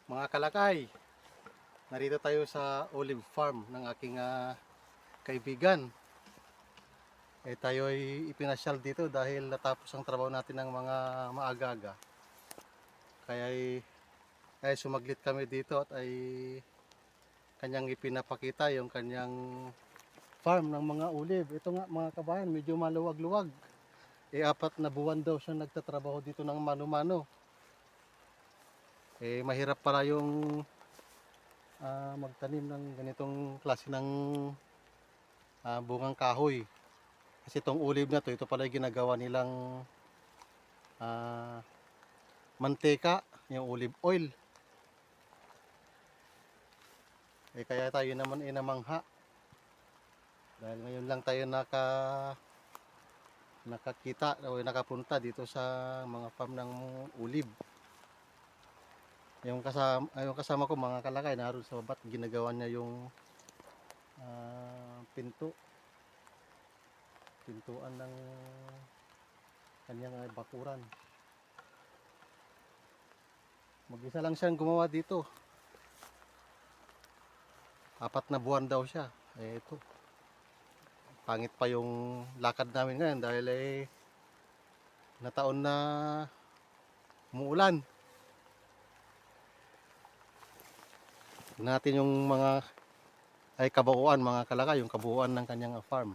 Mga kalakay, narito tayo sa olive farm ng aking kaibigan. Tayo ay ipinasyal dito dahil natapos ang trabaho natin ng mga maaga-aga. Kaya sumaglit kami dito at ay kanyang ipinapakita yung kanyang farm ng mga olive. Ito nga mga kabayan, medyo maluwag-luwag. 4 na buwan daw siya nagtatrabaho dito ng mano-mano. Mahirap para yung magtanim ng ganitong klase ng bungang kahoy. Kasi itong olive na to, ito pala yung ginagawa nilang manteka, yung olive oil. Kaya tayo naman namangha. Dahil ngayon lang tayo nakakita o nakapunta dito sa mga farm ng olive. Yung kasama ko mga kalakay, naroon sa babat, ginagawa niya yung pintuan ng kanyang bakuran. Mag-isa lang siyang gumawa dito. 4 na buwan daw siya. Ito. Pangit pa yung lakad namin ngayon dahil nataon na umuulan. Tingnan natin yung kabuuan mga kalakay, yung kabuuan ng kanyang farm.